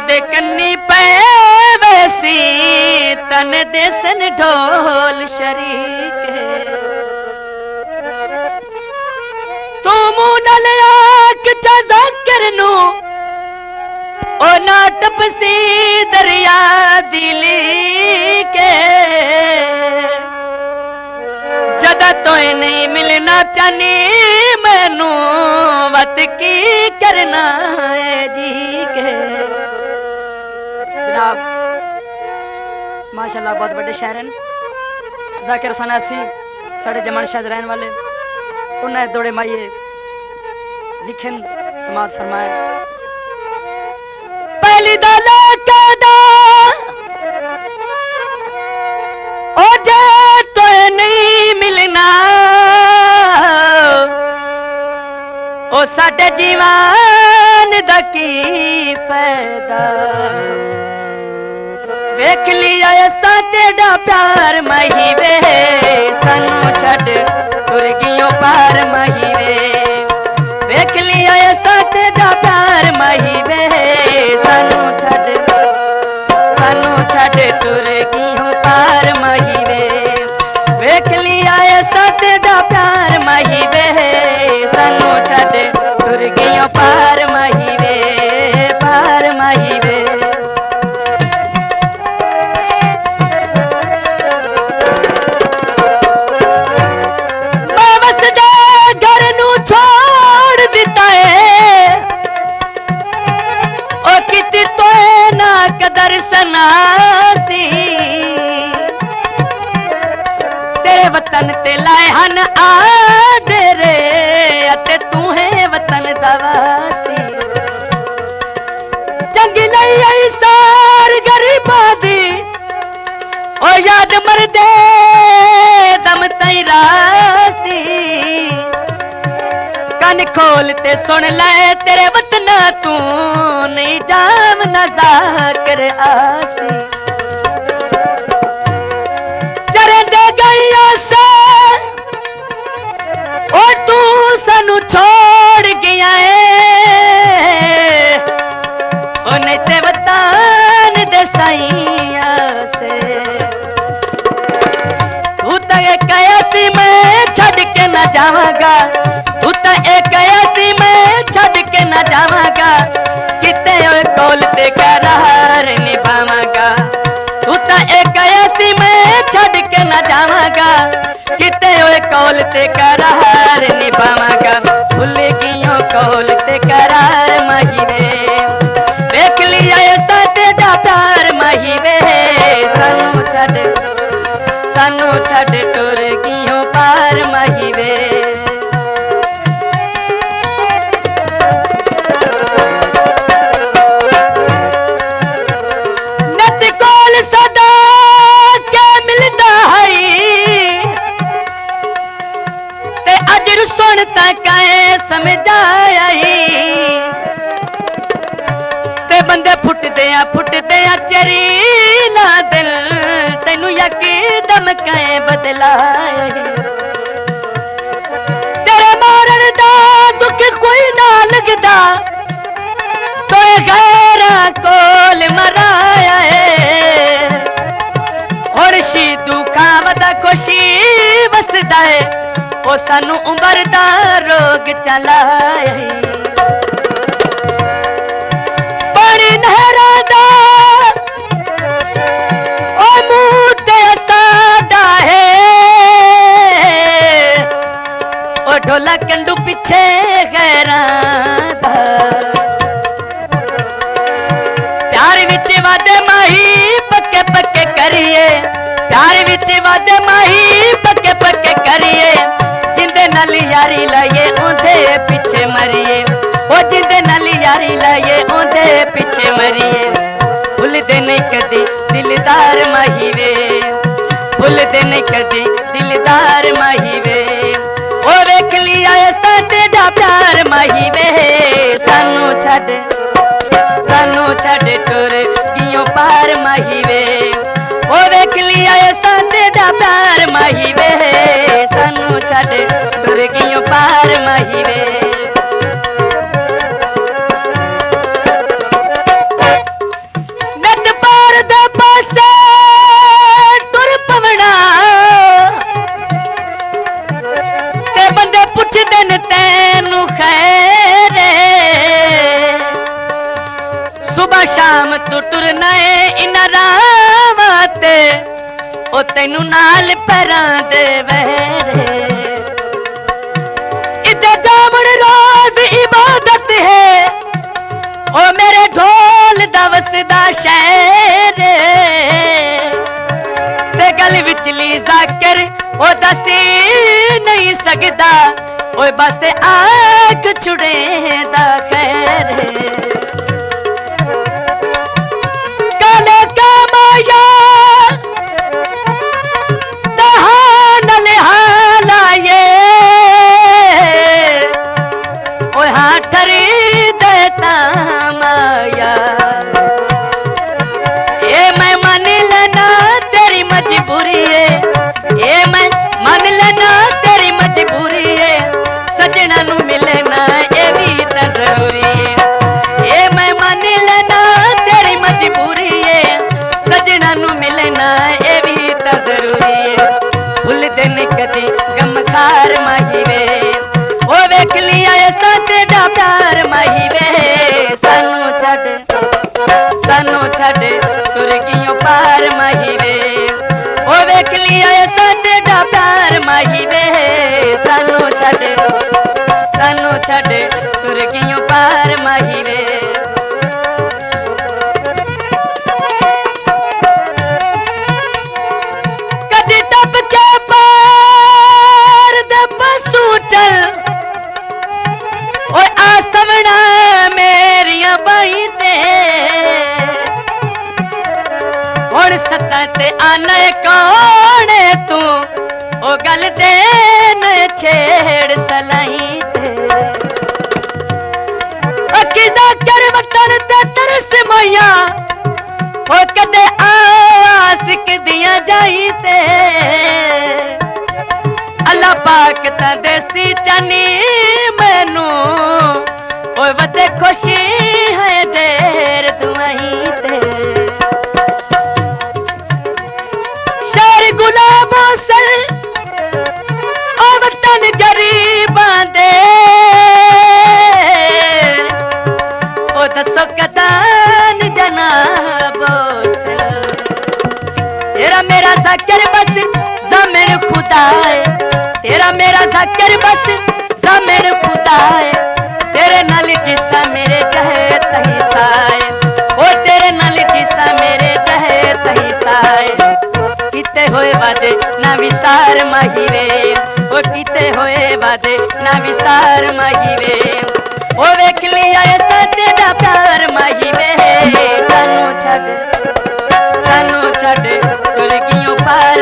दे कन्नी पे वैसी तन देसन ढोल शरीक तू मुंह नल आख जाकिर नू ओ ना टपसी दरिया दिली के जदा तो नहीं मिलना चाहनी मैनू वत की करना है जी के। जनाब माशाल्लाह बहुत बड़े शायर हैं जाकिर हुसैन सी साढ़े जमान शायद रहने वाले उन्हें दौड़े माइए लिखन समाज फरमाए पहली दाला कदा ओ जे तो नहीं मिलना ओ साडे जीवन दा की फायदा वेख लिया ऐसा तेरा प्यार मही वे सानू छड़ तुर गियों पार मही वे वेख लिया ऐसा तेरा प्यार मही वे सानू छड़ तुर गियों पार मही वे वेख लिया ऐसा तेरा प्यार मही वे सानू छड़ तुर गियों पार मही वे पार मही वे। सनासी तेरे वतन ते लाए हन आदरे अते तू है वतन दवासी चंगी नहीं आई सार गरीबा दी ओ याद मरदे दम तई रासी कन खोल ते सुन ले तेरे वतना तू नहीं जाम न जाकर आसी चरे दे गई आसे ओ तू सानू छोड़ गया है ओ नहीं ते वतन दे साइया से तू तो एक ऐसी मैं छड़ के न जावांगा तू तो एक ऐसी मैं छड़ के न जावांगा किते कौल ते करार निभावांगा तू तो एक ऐसी मैं छड़ के न जावांगा किते कौल ते करार निभावांगा भूल गियों कौल ते करार मही वे देख लिया ऐसा तेरा प्यार मही वे सानू छड़ टुर गियों पार मही वे। समझाया ते बंदे फुटदे चरीला दिल तेनू यकीदम कहे बदलाए तेरे मारन दा दुख कोई ना लगदा तो गैरा कोल मराया है और शीदू खावदा खुशी वसदा है ओ सानू उम्र दा रोग चलाए बड़ी नहरा दा ओ मुंह ते सादा है ओ ढोला कंडू पीछे गैरा दा प्यार विच वादे माही पक्के पक्के करिए प्यार विच वादे माही पक्के पक्के करिए जिंदे नाल यारी लाइए ओंदे पीछे मरिए ओ जिंदे नाल यारी लाइए ओंदे पीछे मरिए भूलदे नहीं कदी दिलदार माही वे भूलदे नहीं कदी दिलदार माही वे ओ वेख लिया ऐसा तेरा प्यार माही वे सानू छड़ टुर गियों पार माही वे ओ वेख लिया ऐसा तेरा प्यार माही वे सानू छड़ टुर गियों पार माही वे। तेनू नाल पैरां दे वहरे इधर जामन रोज इबादत है ओ मेरे ढोल दा वसदा शहर ते गल विचली जाकर ओ दसी नहीं सकदा ओए बस आग छुड़े दा खैर काले का माया दहानल हालाये ओए हाँ ठरी देता माया ये मैं मान लेना तेरी मजबूरी है ये मैं मान लेना तेरी मजबूरी है सजना नू मिलना ये भी तो जरूरी है ये मैं मान लेना तेरी मजबूरी है सजना नू मिलना ये भी तो जरूरी है भूल दिन कदी गमखार माही वे ओ वेख लिया ऐसा तेरा प्यार माही वे सानू छड़ तुर गियों पार माही वे ओ वेख लिया ऐसा तेरा प्यार माही वे सानू छड़ तुर गियों पार माही वे कदी टप के पार दे पसू चल ओ आसवना मेरिया बाई ते और सत्ता ते आने कौन तू ओ गल देन छेड़ सलाई ते अकीजा कर वतन ते तरस मैया ओ कदे आशिक दिया जाई ते अल्लाह पाक ता देसी चानी मैनू ओ वदे खुशी है ढेर दुआई ते शहर गुलाबों सर ओ वतन गरीबां दे ओ दसो कदान जनाबो सर तेरा मेरा जाकिर बस ज़मीर खुदा है तेरा मेरा जाकिर बस ज़मीर खुदा है तेरे नाल जिसा मेरे जहे तही साए ओ तेरे नाल जिसा मेरे जहे तही साए किते होए वादे ना विसार माही वे ओ किते होए वादे ना विसार माही वे ओ वेख लिया ऐसा तेरा प्यार माही वे सानू छड़ तुर गियों पार